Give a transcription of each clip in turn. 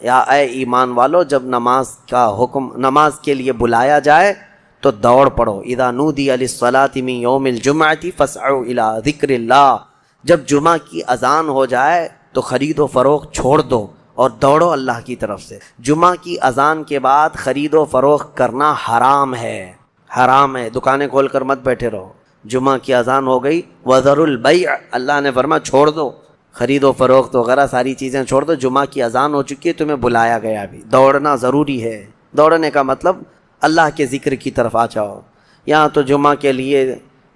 یا اے ایمان والو جب نماز کے لیے بلایا جائے تو دوڑ پڑو. اذا نودی للصلاۃ من یوم الجمعۃ فاسعوا الی ذکر اللہ. جب جمعہ کی اذان ہو جائے تو خرید و فروخت چھوڑ دو اور دوڑو اللہ کی طرف سے. جمعہ کی اذان کے بعد خرید و فروخت کرنا حرام ہے، حرام ہے. دکانیں کھول کر مت بیٹھے رہو. جمعہ کی اذان ہو گئی، وذروا البیع، اللہ نے فرمایا چھوڑ دو خرید و فروخت وغیرہ ساری چیزیں چھوڑ دو. جمعہ کی اذان ہو چکی ہے، تمہیں بلایا گیا بھی. دوڑنا ضروری ہے. دوڑنے کا مطلب اللہ کے ذکر کی طرف آ جاؤ. یہاں تو جمعہ کے لیے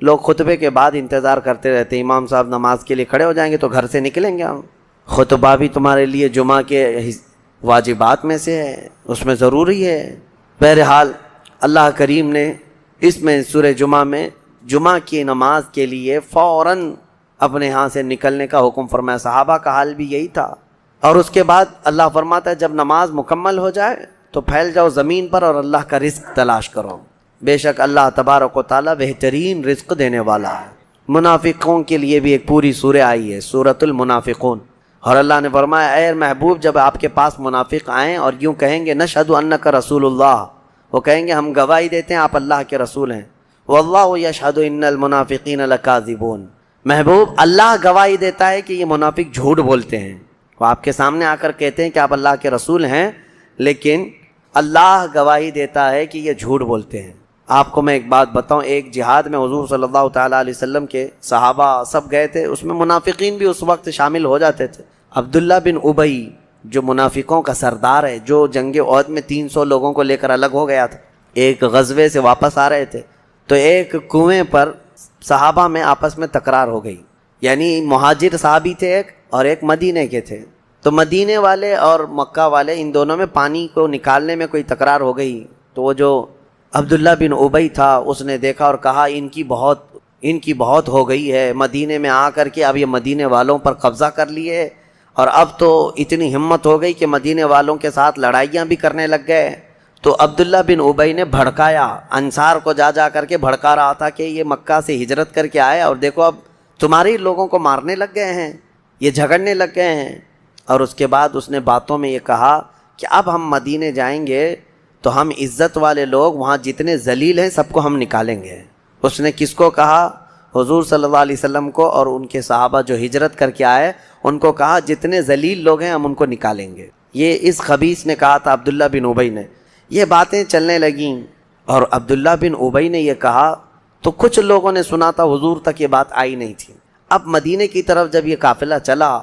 لوگ خطبے کے بعد انتظار کرتے رہتے ہیں، امام صاحب نماز کے لیے کھڑے ہو جائیں گے تو گھر سے نکلیں گے ہم. خطبہ بھی تمہارے لیے جمعہ کے واجبات میں سے ہے، اس میں ضروری ہے. بہرحال اللہ کریم نے اس میں سورہ جمعہ میں جمعہ کی نماز کے لیے فوراً اپنے ہاں سے نکلنے کا حکم فرمایا. صحابہ کا حال بھی یہی تھا. اور اس کے بعد اللہ فرماتا ہے جب نماز مکمل ہو جائے تو پھیل جاؤ زمین پر اور اللہ کا رزق تلاش کرو. بے شک اللہ تبارک و تعالیٰ بہترین رزق دینے والا ہے. منافقوں کے لیے بھی ایک پوری سورہ آئی ہے، سورۃ المنافقون. اور اللہ نے فرمایا اے محبوب جب آپ کے پاس منافق آئیں اور یوں کہیں گے نشہد انک رسول اللہ، وہ کہیں گے ہم گواہی دیتے ہیں آپ اللہ کے رسول ہیں. واللہ یشہد ان المنافقین لکاذبون، محبوب اللہ گواہی دیتا ہے کہ یہ منافق جھوٹ بولتے ہیں. وہ آپ کے سامنے آ کر کہتے ہیں کہ آپ اللہ کے رسول ہیں، لیکن اللہ گواہی دیتا ہے کہ یہ جھوٹ بولتے ہیں. آپ کو میں ایک بات بتاؤں، ایک جہاد میں حضور صلی اللہ تعالیٰ علیہ وسلم کے صحابہ سب گئے تھے، اس میں منافقین بھی اس وقت شامل ہو جاتے تھے. عبداللہ بن ابی جو منافقوں کا سردار ہے، جو جنگ احد میں 300 لوگوں کو لے کر الگ ہو گیا تھا، ایک غزوے سے واپس آ رہے تھے تو ایک کنویں پر صحابہ میں آپس میں تکرار ہو گئی. یعنی مہاجر صحابی تھے ایک اور ایک مدینے کے تھے، تو مدینے والے اور مکہ والے ان دونوں میں پانی کو نکالنے میں کوئی تکرار ہو گئی. تو وہ جو عبداللہ بن ابی تھا اس نے دیکھا اور کہا ان کی بہت ہو گئی ہے، مدینے میں آ کر کے اب یہ مدینے والوں پر قبضہ کر لیے اور اب تو اتنی ہمت ہو گئی کہ مدینے والوں کے ساتھ لڑائیاں بھی کرنے لگ گئے. تو عبداللہ بن ابی نے بھڑکایا، انصار کو جا کر کے بھڑکا رہا تھا کہ یہ مکہ سے ہجرت کر کے آئے اور دیکھو اب تمہارے لوگوں کو مارنے لگ گئے ہیں، یہ جھگڑنے لگ گئے ہیں. اور اس کے بعد اس نے باتوں میں یہ کہا کہ اب ہم مدینے جائیں گے تو ہم عزت والے لوگ وہاں جتنے ذلیل ہیں سب کو ہم نکالیں گے. اس نے کس کو کہا؟ حضور صلی اللہ علیہ وسلم کو اور ان کے صحابہ جو ہجرت کر کے آئے ان کو کہا جتنے ذلیل لوگ ہیں ہم ان کو نکالیں گے. یہ اس خبیث نے کہا تھا عبداللہ بن ابی نے. یہ باتیں چلنے لگیں اور عبداللہ بن ابی نے یہ کہا تو کچھ لوگوں نے سنا تھا، حضور تک یہ بات آئی نہیں تھی. اب مدینے کی طرف جب یہ قافلہ چلا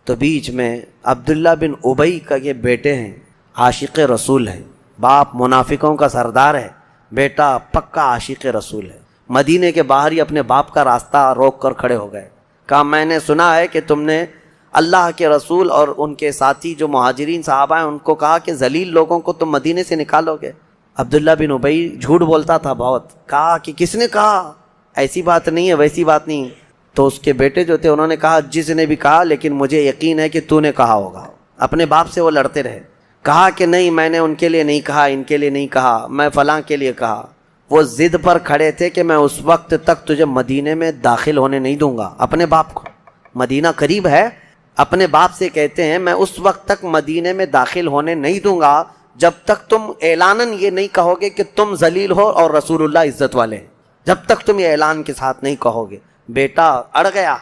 تو بیچ میں عبداللہ بن ابی کا یہ بیٹے ہیں، عاشق رسول ہیں، باپ منافقوں کا سردار ہے، بیٹا پکا عاشق رسول ہے. مدینے کے باہر ہی اپنے باپ کا راستہ روک کر کھڑے ہو گئے. کہا میں نے سنا ہے کہ تم نے اللہ کے رسول اور ان کے ساتھی جو مہاجرین صحابہ ہیں ان کو کہا کہ ذلیل لوگوں کو تم مدینے سے نکالو گے. عبداللہ بن ابی جھوٹ بولتا تھا بہت. کہا کہ کس نے کہا؟ ایسی بات نہیں ہے، ویسی بات نہیں. تو اس کے بیٹے جو تھے انہوں نے کہا جس نے بھی کہا لیکن مجھے یقین ہے کہ تو نے کہا ہوگا. اپنے باپ سے وہ لڑتے رہے. کہا کہ نہیں میں نے ان کے لیے نہیں کہا، ان کے لیے نہیں کہا، میں فلاں کے لیے کہا. وہ ضد پر کھڑے تھے کہ میں اس وقت تک تجھے مدینے میں داخل ہونے نہیں دوں گا. اپنے باپ کو، مدینہ قریب ہے، اپنے باپ سے کہتے ہیں میں اس وقت تک مدینے میں داخل ہونے نہیں دوں گا جب تک تم اعلاناً یہ نہیں کہو گے کہ تم ذلیل ہو اور رسول اللہ عزت والے ہیں. جب تک تم یہ اعلان کے ساتھ نہیں کہو گے. بیٹا اڑ گیا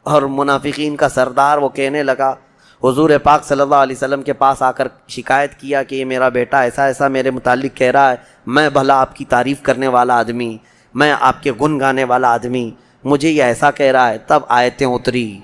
اور منافقین کا سردار وہ کہنے لگا، حضور پاک صلی اللہ علیہ وسلم کے پاس آ کر شکایت کیا کہ یہ میرا بیٹا ایسا ایسا میرے متعلق کہہ رہا ہے، میں بھلا آپ کی تعریف کرنے والا آدمی، میں آپ کے گن گانے والا آدمی، مجھے یہ ایسا کہہ رہا ہے. تب آیتیں اتری،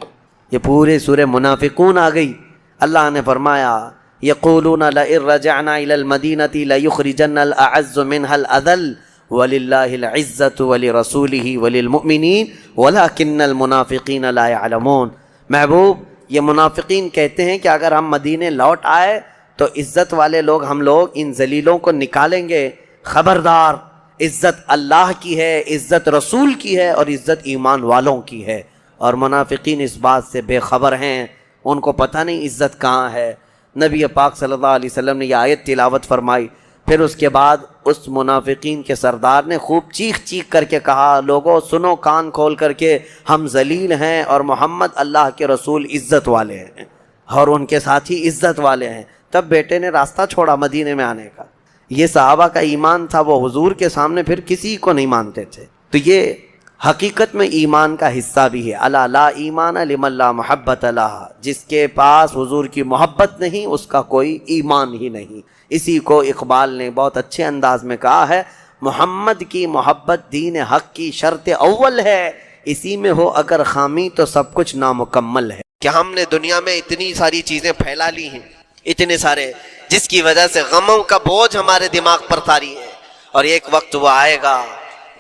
یہ پورے سورہ منافقون آ گئی. اللہ نے فرمایا یقولون لئن رجعنا الى المدینة لیخرجن الاعز منها الاذل وللہ العزۃ ولرسولہ وللمؤمنین ولکن المنافقین لا يعلمون. محبوب یہ منافقین کہتے ہیں کہ اگر ہم مدینے لوٹ آئے تو عزت والے لوگ ہم لوگ ان ذلیلوں کو نکالیں گے. خبردار، عزت اللہ کی ہے، عزت رسول کی ہے اور عزت ایمان والوں کی ہے. اور منافقین اس بات سے بے خبر ہیں، ان کو پتہ نہیں عزت کہاں ہے. نبی پاک صلی اللہ علیہ وسلم نے یہ آیت تلاوت فرمائی. پھر اس کے بعد اس منافقین کے سردار نے خوب چیخ چیخ کر کے کہا لوگوں سنو کان کھول کر کے، ہم ذلیل ہیں اور محمد اللہ کے رسول عزت والے ہیں اور ان کے ساتھی عزت والے ہیں. تب بیٹے نے راستہ چھوڑا مدینے میں آنے کا. یہ صحابہ کا ایمان تھا، وہ حضور کے سامنے پھر کسی کو نہیں مانتے تھے. تو یہ حقیقت میں ایمان کا حصہ بھی ہے. الا لا ایمان لمن لا محبت لہ، جس کے پاس حضور کی محبت نہیں اس کا کوئی ایمان ہی نہیں. اسی کو اقبال نے بہت اچھے انداز میں کہا ہے، محمد کی محبت دین حق کی شرط اول ہے، اسی میں ہو اگر خامی تو سب کچھ نامکمل ہے. کہ ہم نے دنیا میں اتنی ساری چیزیں پھیلا لی ہیں، اتنے سارے، جس کی وجہ سے غموں کا بوجھ ہمارے دماغ پر طاری ہے، اور ایک وقت وہ آئے گا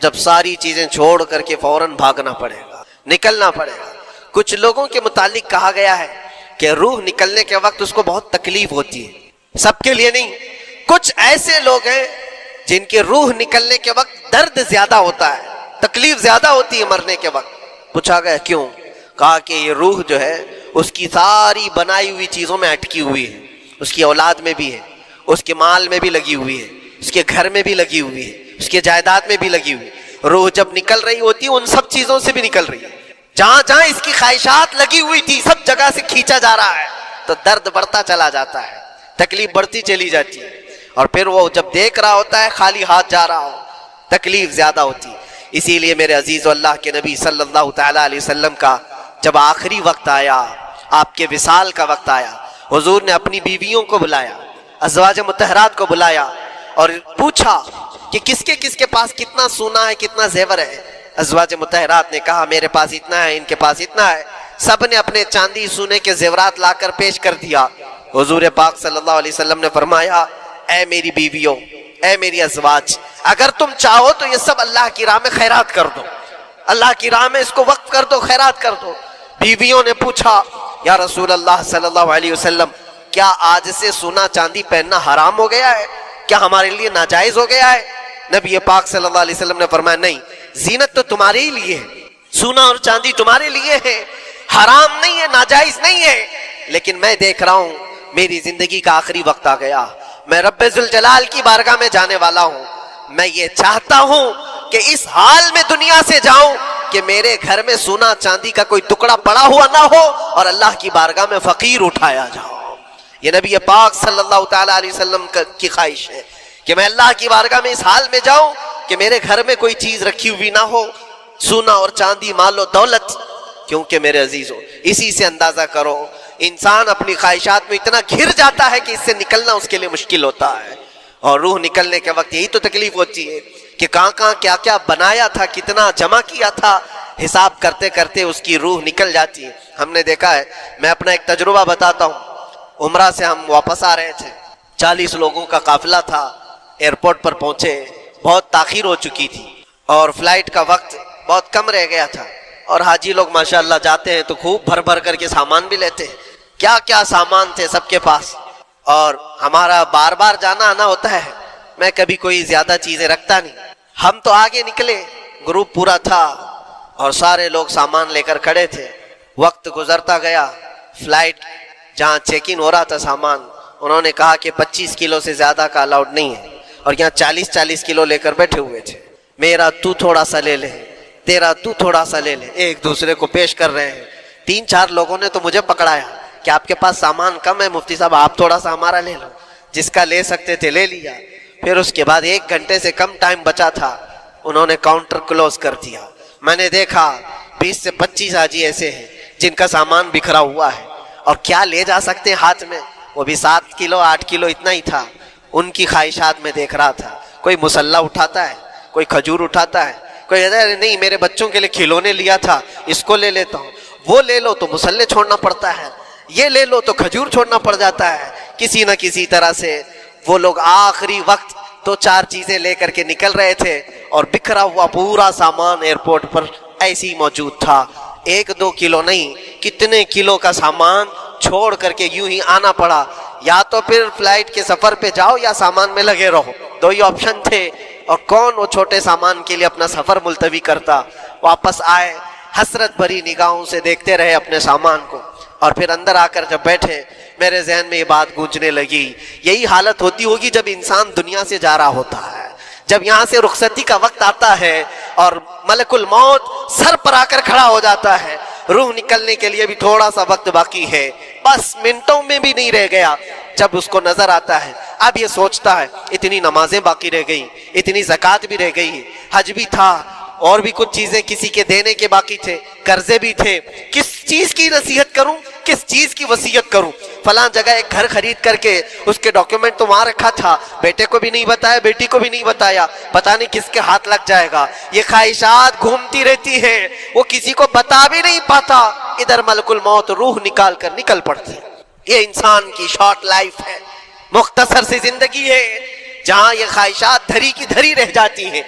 جب ساری چیزیں چھوڑ کر کے فوراً بھاگنا پڑے گا، نکلنا پڑے گا. کچھ لوگوں کے متعلق کہا گیا ہے کہ روح نکلنے کے وقت اس کو بہت تکلیف ہوتی ہے، سب کے لیے نہیں. کچھ ایسے لوگ ہیں جن کے روح نکلنے کے وقت درد زیادہ ہوتا ہے، تکلیف زیادہ ہوتی ہے مرنے کے وقت. پوچھا گیا کیوں؟ کہا کہ یہ روح جو ہے اس کی ساری بنائی ہوئی چیزوں میں اٹکی ہوئی ہے، اس کی اولاد میں بھی ہے، اس کے مال میں بھی لگی ہوئی ہے، اس کے گھر میں بھی لگی ہوئی ہے، اس کے جائیداد میں بھی لگی ہوئی. روح جب نکل رہی ہوتی ہے ان سب چیزوں سے بھی نکل رہی ہے، جہاں جہاں اس کی خواہشات لگی ہوئی تھی سب جگہ سے کھینچا جا رہا ہے. تو درد بڑھتا چلا جاتا ہے، تکلیف بڑھتی چلی جاتی ہے، اور پھر وہ جب دیکھ رہا ہوتا ہے خالی ہاتھ جا رہا ہو، تکلیف زیادہ ہوتی ہے. اسی لیے میرے عزیز اللہ کے نبی صلی اللہ تعالیٰ علیہ وسلم کا جب آخری وقت آیا، آپ کے وصال کا وقت آیا، حضور نے اپنی بیویوں کو بلایا، ازواج مطہرات کو بلایا اور پوچھا کہ کس کے پاس کتنا سونا ہے، کتنا زیور ہے. ازواج مطہرات نے کہا میرے پاس اتنا ہے، ان کے پاس اتنا ہے. سب نے اپنے چاندی سونے کے زیورات لا کر پیش کر دیا. حضور پاک صلی اللہ علیہ وسلم نے فرمایا اے میری بیویوں، اے میری ازواج، اگر تم چاہو تو یہ سب اللہ کی راہ میں خیرات کر دو، اللہ کی راہ میں اس کو وقف کر دو، خیرات کر دو. بیویوں نے پوچھا یا رسول اللہ صلی اللہ علیہ وسلم، کیا آج سے سونا چاندی پہننا حرام ہو گیا ہے؟ کیا ہمارے لیے ناجائز ہو گیا ہے؟ نبی پاک صلی اللہ علیہ وسلم نے فرمایا نہیں، زینت تو تمہارے ہی لیے ہے، سونا اور چاندی تمہارے لیے ہے، حرام نہیں ہے، ناجائز نہیں ہے. لیکن میں دیکھ رہا ہوں میری زندگی کا آخری وقت آ گیا، میں رب ذوالجلال کی بارگاہ میں جانے والا ہوں. میں یہ چاہتا ہوں کہ اس حال میں دنیا سے جاؤں کہ میرے گھر میں سونا چاندی کا کوئی ٹکڑا پڑا ہوا نہ ہو اور اللہ کی بارگاہ میں فقیر اٹھایا جاؤ. یہ نبی پاک صلی اللہ تعالیٰ علیہ وسلم کی خواہش ہے کہ میں اللہ کی بارگاہ میں اس حال میں جاؤں کہ میرے گھر میں کوئی چیز رکھی ہوئی نہ ہو، سونا اور چاندی، مال و دولت. کیونکہ میرے عزیزو اسی سے اندازہ کرو انسان اپنی خواہشات میں اتنا گھر جاتا ہے کہ اس سے نکلنا اس کے لیے مشکل ہوتا ہے. اور روح نکلنے کے وقت یہی تو تکلیف ہوتی ہے کہ کہاں کیا کیا بنایا تھا، کتنا جمع کیا تھا، حساب کرتے کرتے اس کی روح نکل جاتی ہے. ہم نے دیکھا ہے، میں اپنا ایک تجربہ بتاتا ہوں. عمرہ سے ہم واپس آ رہے تھے، 40 لوگوں کا قافلہ تھا. ایئرپورٹ پر پہنچے، بہت تاخیر ہو چکی تھی اور فلائٹ کا وقت بہت کم رہ گیا تھا. اور حاجی لوگ ماشاءاللہ جاتے ہیں تو خوب بھر کر کے سامان بھی لیتے ہیں. کیا کیا سامان تھے سب کے پاس، اور ہمارا بار بار جانا آنا ہوتا ہے. میں کبھی کوئی زیادہ چیزیں رکھتا نہیں. ہم تو آگے نکلے، گروپ پورا تھا اور سارے لوگ سامان لے کر کھڑے تھے. وقت گزرتا گیا، فلائٹ جہاں چیک ان ہو رہا تھا سامان، انہوں نے کہا کہ 25 کلو سے زیادہ کا الاؤڈ نہیں ہے، اور یہاں 40 کلو لے کر بیٹھے ہوئے تھے. میرا تو تھوڑا سا لے لے، تیرا تو تھوڑا سا لے لے، ایک دوسرے کو پیش کر رہے ہیں. 3-4 لوگوں نے تو مجھے پکڑایا کہ آپ کے پاس سامان کم ہے مفتی صاحب، آپ تھوڑا سا ہمارا لے لو. جس کا لے سکتے تھے لے لیا. پھر اس کے بعد 1 گھنٹے سے کم ٹائم بچا تھا، انہوں نے کاؤنٹر کلوز کر دیا. میں نے دیکھا 20 سے 25 حاجی ایسے ہیں جن کا سامان بکھرا ہوا ہے، اور کیا لے جا سکتے ہیں ہاتھ میں، وہ بھی 7 کلو 8 کلو اتنا ہی تھا. ان کی خواہشات میں دیکھ رہا تھا. کوئی مسلح اٹھاتا ہے، کوئی کھجور اٹھاتا ہے، کوئی نہیں میرے بچوں کے لیے کھلونے لیا تھا اس کو لے لیتا ہوں. وہ لے لو تو مسلح چھوڑنا پڑتا ہے، یہ لے لو تو کھجور چھوڑنا پڑ جاتا ہے. کسی نہ کسی طرح سے وہ لوگ آخری وقت 2-4 چیزیں لے کر کے نکل رہے تھے، اور بکھرا ہوا پورا سامان ایئرپورٹ پر ایسے ہی موجود تھا. 1-2 کلو نہیں، کتنے کلو کا سامان چھوڑ کر کے یوں ہی آنا پڑا. یا تو پھر فلائٹ کے سفر پہ جاؤ یا سامان میں لگے رہو، 2 ہی آپشن تھے. اور کون وہ چھوٹے سامان کے لیے اپنا سفر ملتوی کرتا. واپس آئے، حسرت بھری نگاہوں سے دیکھتے رہے اپنے سامان کو. اور پھر اندر آ کر جب بیٹھے میرے ذہن میں یہ بات گونجنے لگی، یہی حالت ہوتی ہوگی جب انسان دنیا سے جا رہا ہوتا ہے، جب یہاں سے رخصتی کا وقت آتا ہے اور ملک الموت سر پر آ کر کھڑا ہو جاتا ہے روح نکلنے کے لیے بھی تھوڑا سا وقت باقی ہے، بس منٹوں میں بھی نہیں رہ گیا۔ جب اس کو نظر آتا ہے، اب یہ سوچتا ہے اتنی نمازیں باقی رہ گئی، اتنی زکوٰۃ بھی رہ گئی، حج بھی تھا، اور بھی کچھ چیزیں کسی کے دینے کے باقی تھے، قرضے بھی تھے، کس چیز کی نصیحت کروں، کس چیز کی وصیت کروں؟ فلاں جگہ ایک گھر خرید کر کے اس کے ڈاکیومنٹ تو وہاں رکھا تھا، بیٹے کو بھی نہیں بتایا، بیٹی کو بھی نہیں بتایا، پتہ نہیں کس کے ہاتھ لگ جائے گا۔ یہ خواہشات گھومتی رہتی ہیں، وہ کسی کو بتا بھی نہیں پاتا، ادھر ملک الموت روح نکال کر نکل پڑتی۔ یہ انسان کی شارٹ لائف ہے، مختصر سی زندگی ہے، جہاں یہ خواہشات دھری کی دھری رہ جاتی ہیں۔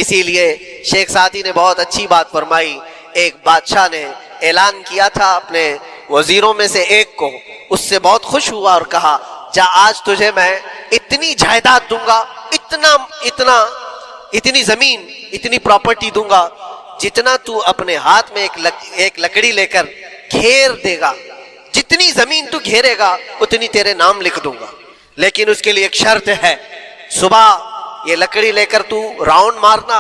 اسی لیے شیخ سعدی نے بہت اچھی بات فرمائی۔ ایک بادشاہ نے اعلان کیا تھا اپنے وزیروں میں سے ایک کو، اس سے بہت خوش ہوا اور کہا جا آج تجھے میں اتنی جائیداد دوں گا، اتنی زمین، اتنی پراپرٹی دوں گا، جتنا تو اپنے ہاتھ میں ایک لکڑی لے کر گھیر دے گا، جتنی زمین تو گھیرے گا اتنی تیرے نام لکھ دوں گا، لیکن اس کے لیے ایک شرط ہے، صبح یہ لکڑی لے کر تو راؤنڈ مارنا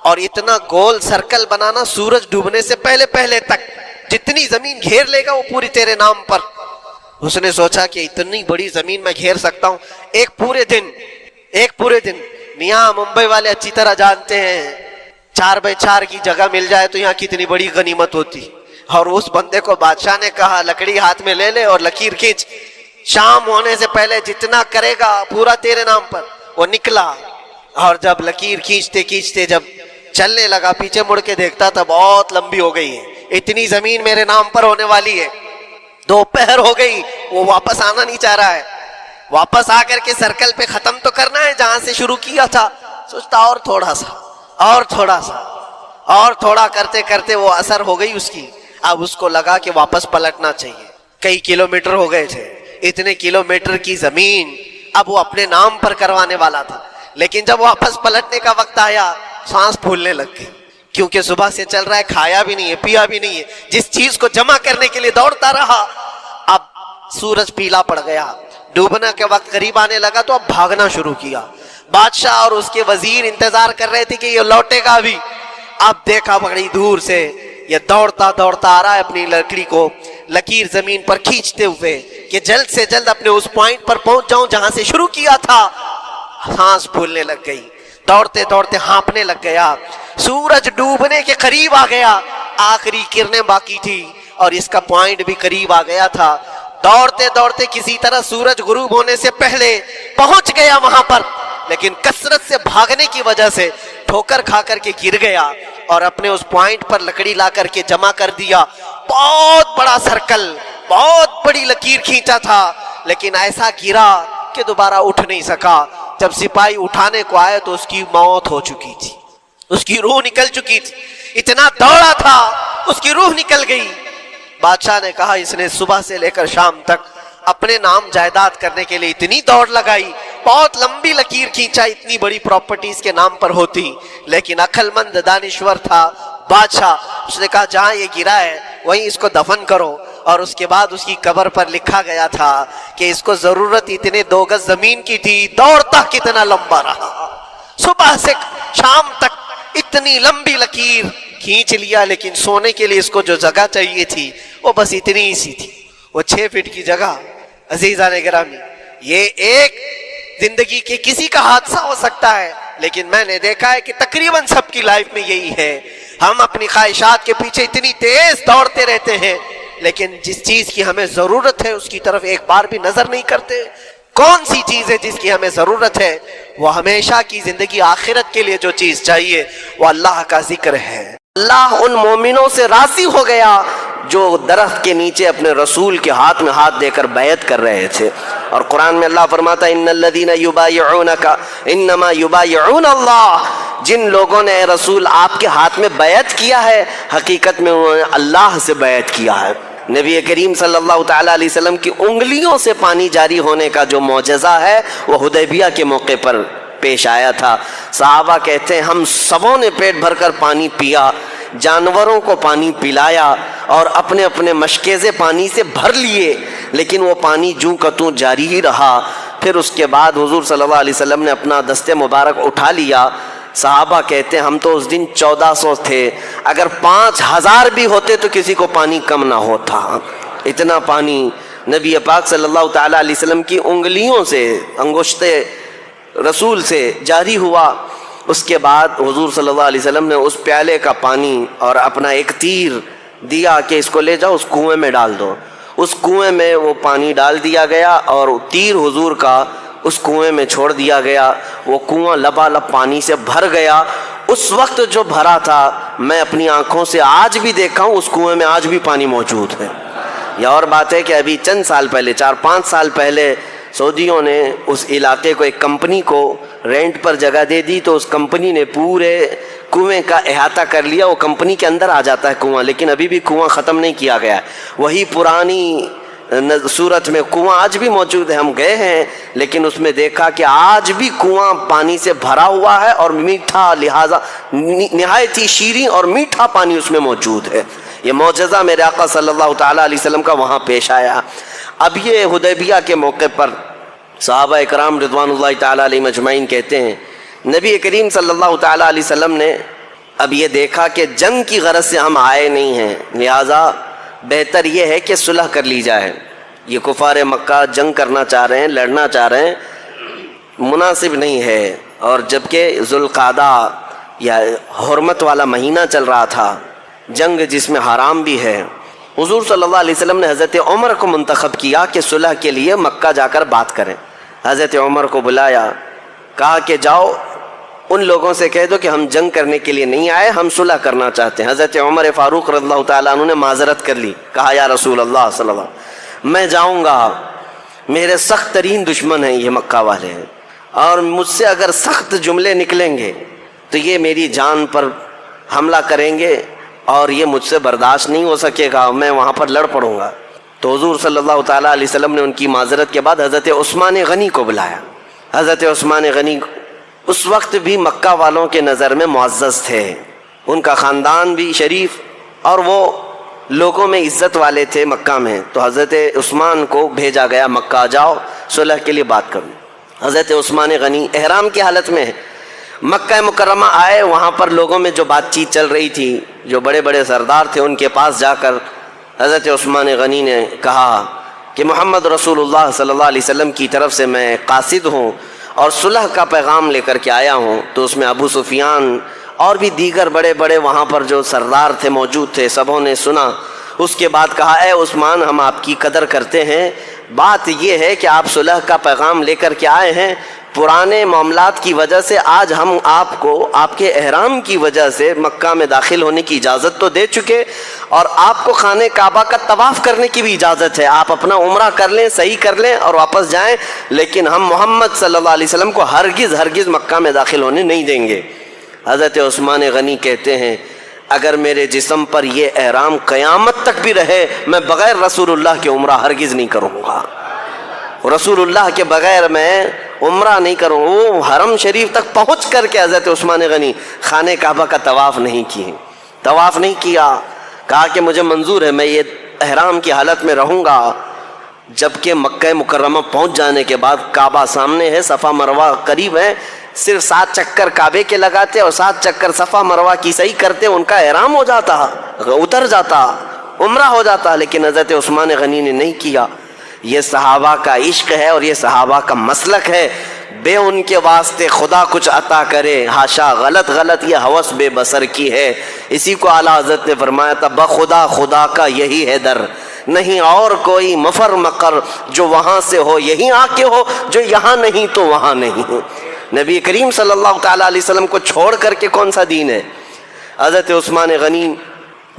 اور اتنا گول سرکل بنانا سورج ڈوبنے سے پہلے پہلے تک، جتنی زمین گھیر لے گا وہ پوری تیرے نام پر۔ اس نے سوچا کہ اتنی بڑی زمین میں گھیر سکتا ہوں ایک پورے دن۔ میاں ممبئی والے اچھی طرح جانتے ہیں 4x4 کی جگہ مل جائے تو یہاں کتنی بڑی غنیمت ہوتی۔ اور اس بندے کو بادشاہ نے کہا لکڑی ہاتھ میں لے لے اور لکیر کھینچ، شام ہونے سے پہلے جتنا کرے گا پورا تیرے نام پر۔ وہ نکلا اور جب لکیر کھینچتے کھینچتے جب چلنے لگا، پیچھے مڑ کے دیکھتا تھا بہت لمبی ہو گئی ہے، اتنی زمین میرے نام پر ہونے والی ہے۔ دوپہر ہو گئی، وہ واپس آنا نہیں چاہ رہا ہے، واپس آ کر کے سرکل پہ ختم تو کرنا ہے جہاں سے شروع کیا تھا۔ سوچتا اور تھوڑا کرتے کرتے وہ اثر ہو گئی اس کی۔ اب اس کو لگا کہ واپس پلٹنا چاہیے، کئی کلومیٹر ہو گئے تھے، اتنے کلومیٹر کی زمین اب وہ اپنے نام پر کروانے والا تھا، لیکن جب واپس پلٹنے کا وقت آیا سانس پھولنے لگ گئی، کیونکہ صبح سے چل رہا ہے، کھایا بھی نہیں ہے، پیا بھی نہیں ہے، جس چیز کو جمع کرنے کے لیے دوڑتا رہا۔ اب سورج پیلا پڑ گیا، ڈوبنا کے وقت قریب آنے لگا تو اب بھاگنا شروع کیا۔ بادشاہ اور اس کے وزیر انتظار کر رہے تھے کہ یہ لوٹے گا بھی۔ اب دیکھا بڑی دور سے یہ دوڑتا آ رہا ہے، اپنی لکڑی کو لکیر زمین پر کھینچتے ہوئے کہ جلد سے جلد اپنے اس پوائنٹ پر پہنچ جاؤں جہاں سے شروع کیا تھا۔ سانس پھولنے لگ گئی، دوڑتے ہانپنے لگ گیا، سورج ڈوبنے کے قریب آ گیا، آخری کرنیں باقی تھی اور اس کا پوائنٹ بھی قریب آ گیا تھا۔ دوڑتے کسی طرح سورج غروب ہونے سے پہلے پہنچ گیا وہاں پر، لیکن کثرت سے بھاگنے کی وجہ سے ٹھوکر کھا کر کے گر گیا اور اپنے اس پوائنٹ پر لکڑی لا کر کے جمع کر دیا۔ بہت بڑا سرکل، بہت بڑی لکیر کھینچا تھا، لیکن ایسا گرا کہ دوبارہ اٹھ نہیں سکا۔ جب سپاہی اٹھانے کو آئے تو اس کی موت ہو چکی تھی، اس کی روح نکل چکی تھی، اتنا دوڑا تھا اس کی روح نکل گئی۔ بادشاہ نے کہا اس نے صبح سے لے کر شام تک اپنے نام جائیداد کرنے کے لیے اتنی دوڑ لگائی، بہت لمبی لکیر کھینچا، اتنی بڑی پراپرٹیز کے نام پر ہوتی، لیکن عقل مند دانشور تھا بادشاہ۔ اس نے کہا جہاں یہ گرا ہے وہیں اس کو دفن کرو، اور اس کے بعد اس کی قبر پر لکھا گیا تھا کہ اس کو ضرورت اتنے 2 گز زمین کی تھی، دوڑتا کتنا لمبا رہا، صبح سے شام تک اتنی لمبی لکیر کھینچ لیا، لیکن سونے کے لیے اس کو جو جگہ چاہیے تھی وہ بس اتنی ہی سی تھی، وہ 6 فٹ کی جگہ۔ عزیزان گرامی، یہ ایک زندگی کے کسی کا حادثہ ہو سکتا ہے، لیکن میں نے دیکھا ہے کہ تقریباً سب کی لائف میں یہی ہے۔ ہم اپنی خواہشات کے پیچھے اتنی تیز دوڑتے رہتے ہیں، لیکن جس چیز کی ہمیں ضرورت ہے اس کی طرف ایک بار بھی نظر نہیں کرتے۔ کون سی چیز ہے جس کی ہمیں ضرورت ہے؟ وہ ہمیشہ کی زندگی آخرت کے لیے جو چیز چاہیے وہ اللہ کا ذکر ہے۔ اللہ ان مومنوں سے راضی ہو گیا جو درخت کے نیچے اپنے رسول کے ہاتھ میں ہاتھ دے کر بیعت کر رہے تھے، اور قرآن میں اللہ فرماتا ہے ان الذین یبایعونک انما یبایعون اللہ، جن لوگوں نے اے رسول آپ کے ہاتھ میں بیعت کیا ہے حقیقت میں انہوں نے اللہ سے بیعت کیا ہے۔ نبی کریم صلی اللہ تعالیٰ علیہ وسلم کی انگلیوں سے پانی جاری ہونے کا جو معجزہ ہے وہ حدیبیہ کے موقع پر پیش آیا تھا۔ صحابہ کہتے ہیں ہم سبوں نے پیٹ بھر کر پانی پیا، جانوروں کو پانی پلایا اور اپنے اپنے مشکیزے پانی سے بھر لیے، لیکن وہ پانی جوں کا توں جاری ہی رہا۔ پھر اس کے بعد حضور صلی اللہ علیہ وسلم نے اپنا دست مبارک اٹھا لیا، صحابہ کہتے ہیں ہم تو اس دن 1400 تھے، اگر 5000 بھی ہوتے تو کسی کو پانی کم نہ ہوتا، اتنا پانی نبی پاک صلی اللہ تعالیٰ علیہ وسلم کی انگلیوں سے، انگشت رسول سے جاری ہوا۔ اس کے بعد حضور صلی اللہ علیہ وسلم نے اس پیالے کا پانی اور اپنا ایک تیر دیا کہ اس کو لے جاؤ اس کنویں میں ڈال دو۔ اس کنویں میں وہ پانی ڈال دیا گیا اور تیر حضور کا اس کنویں میں چھوڑ دیا گیا۔ وہ کنواں لبالب پانی سے بھر گیا۔ اس وقت جو بھرا تھا میں اپنی آنکھوں سے آج بھی دیکھا ہوں، اس کنویں میں آج بھی پانی موجود ہے۔ یہ اور بات ہے کہ ابھی چند سال پہلے 4-5 سال پہلے سعودیوں نے اس علاقے کو ایک کمپنی کو رینٹ پر جگہ دے دی، تو اس کمپنی نے پورے کنویں کا احاطہ کر لیا۔ وہ کمپنی کے اندر آ جاتا ہے کنواں، لیکن ابھی بھی کنواں ختم نہیں کیا گیا ہے، وہی پرانی صورت میں کنواں آج بھی موجود ہے۔ ہم گئے ہیں لیکن اس میں دیکھا کہ آج بھی کنواں پانی سے بھرا ہوا ہے اور میٹھا، لہذا نہایت ہی شیریں اور میٹھا پانی اس میں موجود ہے۔ یہ معجزہ میرے آقا صلی اللہ تعالیٰ علیہ وسلم کا وہاں پیش آیا۔ اب یہ حدیبیہ کے موقع پر صحابہ اکرام رضوان اللہ تعالیٰ علیہ مجمعین کہتے ہیں نبی کریم صلی اللہ تعالیٰ علیہ وسلم نے اب یہ دیکھا کہ جنگ کی غرض سے ہم آئے نہیں ہیں، لہٰذا بہتر یہ ہے کہ صلح کر لی جائے۔ یہ کفار مکہ جنگ کرنا چاہ رہے ہیں، لڑنا چاہ رہے ہیں، مناسب نہیں ہے۔ اور جبکہ ذوالقعدہ یا حرمت والا مہینہ چل رہا تھا، جنگ جس میں حرام بھی ہے، حضور صلی اللہ علیہ وسلم نے حضرت عمر کو منتخب کیا کہ صلح کے لیے مکہ جا کر بات کریں۔ حضرت عمر کو بلایا، کہا کہ جاؤ ان لوگوں سے کہہ دو کہ ہم جنگ کرنے کے لیے نہیں آئے، ہم صلح کرنا چاہتے ہیں۔ حضرت عمر فاروق رضی اللہ تعالیٰ عنہ نے معذرت کر لی، کہا یا رسول اللہ صلی اللہ علیہ وسلم میں جاؤں گا، میرے سخت ترین دشمن ہیں یہ مکہ والے ہیں، اور مجھ سے اگر سخت جملے نکلیں گے تو یہ میری جان پر حملہ کریں گے اور یہ مجھ سے برداشت نہیں ہو سکے گا، میں وہاں پر لڑ پڑوں گا۔ تو حضور صلی اللہ تعالیٰ علیہ وسلم نے ان کی معذرت کے بعد حضرت عثمان غنی کو بلایا۔ حضرت عثمان غنی اس وقت بھی مکہ والوں کے نظر میں معزز تھے، ان کا خاندان بھی شریف اور وہ لوگوں میں عزت والے تھے مکہ میں۔ تو حضرت عثمان کو بھیجا گیا مکہ، جاؤ صلح کے لیے بات کرو۔ حضرت عثمان غنی احرام کی حالت میں مکہ مکرمہ آئے، وہاں پر لوگوں میں جو بات چیت چل رہی تھی، جو بڑے بڑے سردار تھے، ان کے پاس جا کر حضرت عثمان غنی نے کہا کہ محمد رسول اللہ صلی اللہ علیہ وسلم کی طرف سے میں قاصد ہوں اور صلح کا پیغام لے کر کے آیا ہوں۔ تو اس میں ابو سفیان اور بھی دیگر بڑے بڑے وہاں پر جو سردار تھے موجود تھے، سبوں نے سنا۔ اس کے بعد کہا اے عثمان، ہم آپ کی قدر کرتے ہیں، بات یہ ہے کہ آپ صلح کا پیغام لے کر کے آئے ہیں، پرانے معاملات کی وجہ سے آج ہم آپ کو آپ کے احرام کی وجہ سے مکہ میں داخل ہونے کی اجازت تو دے چکے، اور آپ کو خانہ کعبہ کا طواف کرنے کی بھی اجازت ہے، آپ اپنا عمرہ کر لیں، صحیح کر لیں اور واپس جائیں، لیکن ہم محمد صلی اللہ علیہ وسلم کو ہرگز مکہ میں داخل ہونے نہیں دیں گے۔ حضرت عثمان غنی کہتے ہیں اگر میرے جسم پر یہ احرام قیامت تک بھی رہے، میں بغیر رسول اللہ کے عمرہ ہرگز نہیں کروں گا، رسول اللہ کے بغیر میں عمرہ نہیں کروں۔ وہ حرم شریف تک پہنچ کر کے حضرت عثمان غنی خانہ کعبہ کا طواف نہیں کیا، کہا کہ مجھے منظور ہے، میں یہ احرام کی حالت میں رہوں گا۔ جبکہ مکہ مکرمہ پہنچ جانے کے بعد کعبہ سامنے ہے، صفا مروہ قریب ہے، صرف 7 چکر کعبے کے لگاتے اور 7 چکر صفا مروہ کی صحیح کرتے، ان کا احرام ہو جاتا، اتر جاتا، عمرہ ہو جاتا، لیکن حضرت عثمان غنی نے نہیں کیا۔ یہ صحابہ کا عشق ہے اور یہ صحابہ کا مسلک ہے، بے ان کے واسطے خدا کچھ عطا کرے، ہاشا غلط یہ ہوس بے بسر کی ہے۔ اسی کو اعلیٰ حضرت نے فرمایا تھا بخدا خدا کا یہی ہے در، نہیں اور کوئی مفر مقر، جو وہاں سے ہو یہیں آ کے ہو، جو یہاں نہیں تو وہاں نہیں۔ نبی کریم صلی اللہ تعالیٰ علیہ وسلم کو چھوڑ کر کے کون سا دین ہے؟ حضرت عثمان غنی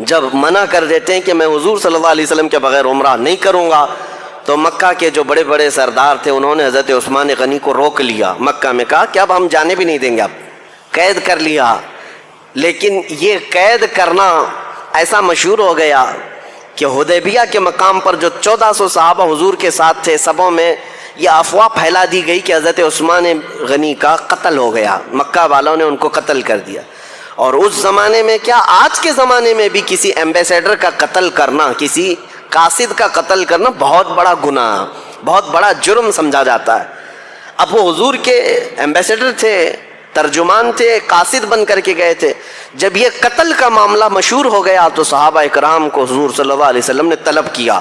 جب منع کر دیتے ہیں کہ میں حضور صلی اللہ علیہ وسلم کے بغیر عمرہ نہیں کروں گا، تو مکہ کے جو بڑے بڑے سردار تھے انہوں نے حضرت عثمان غنی کو روک لیا مکہ میں، کہا کہ اب ہم جانے بھی نہیں دیں گے، اب قید کر لیا۔ لیکن یہ قید کرنا ایسا مشہور ہو گیا کہ حدیبیہ کے مقام پر جو 1400 صحابہ حضور کے ساتھ تھے، سبوں میں یہ افواہ پھیلا دی گئی کہ حضرت عثمان غنی کا قتل ہو گیا، مکہ والوں نے ان کو قتل کر دیا۔ اور اس زمانے میں کیا، آج کے زمانے میں بھی کسی ایمبیسیڈر کا قتل کرنا، کسی قاصد کا قتل کرنا بہت بڑا گناہ، بہت بڑا جرم سمجھا جاتا ہے۔ اب وہ حضور کے ایمبیسیڈر تھے، ترجمان تھے، قاصد بن کر کے گئے تھے. جب یہ قتل کا معاملہ مشہور ہو گیا تو صحابہ اکرام کو حضور صلی اللہ علیہ وسلم نے طلب کیا.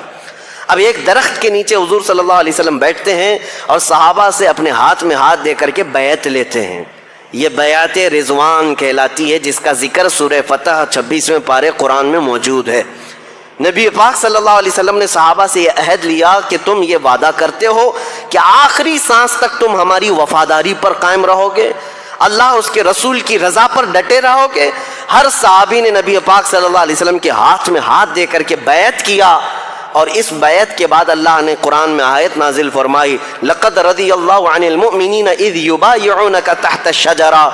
اب ایک درخت کے نیچے حضور صلی اللہ علیہ وسلم بیٹھتے ہیں اور صحابہ سے اپنے ہاتھ میں ہاتھ دے کر کے بیعت لیتے ہیں. یہ بیعت رضوان کہلاتی ہے، جس کا ذکر سورہ فتح 26ویں پارے قرآن میں موجود ہے. نبی پاک صلی اللہ علیہ وسلم نے صحابہ سے یہ عہد لیا کہ تم یہ وعدہ کرتے ہو کہ آخری سانس تک تم ہماری وفاداری پر قائم رہو گے، اللہ اس کے رسول کی رضا پر ڈٹے رہو گے. ہر صحابی نے نبی پاک صلی اللہ علیہ وسلم کے ہاتھ میں ہاتھ دے کر کے بیعت کیا. اور اس بیعت کے بعد اللہ نے قرآن میں آیت نازل فرمائی، لقد رضی اللہ عن المؤمنین اذ یبایعونک تحت الشجرہ.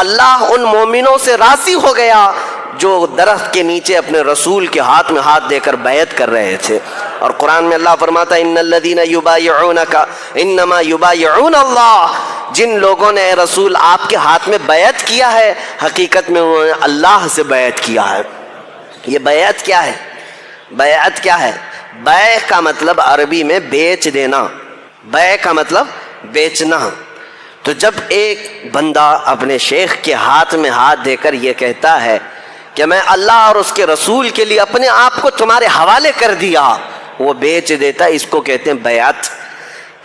اللہ ان مومنوں سے راضی ہو گیا جو درخت کے نیچے اپنے رسول کے ہاتھ میں ہاتھ دے کر بیعت کر رہے تھے. اور قرآن میں اللہ فرماتا ہے ان الذین یبایعونک انما یبایعون اللہ. جن لوگوں نے اے رسول آپ کے ہاتھ میں بیعت کیا ہے، حقیقت میں انہوں نے اللہ سے بیعت کیا ہے. یہ بیعت کیا ہے؟ بیعت کیا ہے؟ بیع کا مطلب عربی میں بیچ دینا، بیع کا مطلب بیچنا. تو جب ایک بندہ اپنے شیخ کے ہاتھ میں ہاتھ دے کر یہ کہتا ہے کہ میں اللہ اور اس کے رسول کے لیے اپنے آپ کو تمہارے حوالے کر دیا، وہ بیچ دیتا ہے، اس کو کہتے ہیں بیعت.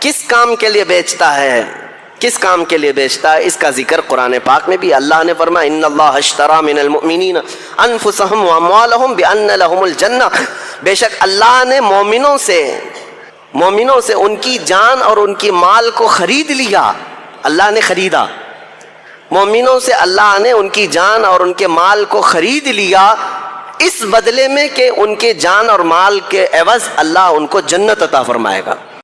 کس کام کے لیے بیچتا ہے؟ کس کام کے لیے بیچتا ہے؟ اس کا ذکر قرآن پاک میں بھی اللہ نے فرمایا ان اللہ اشترى من المؤمنین انفسهم واموالهم بان لهم الجنہ. بے شک اللہ نے مومنوں سے ان کی جان اور ان کی مال کو خرید لیا. اللہ نے خریدا مومنوں سے، اللہ نے ان کی جان اور ان کے مال کو خرید لیا، اس بدلے میں کہ ان کے جان اور مال کے عوض اللہ ان کو جنت عطا فرمائے گا.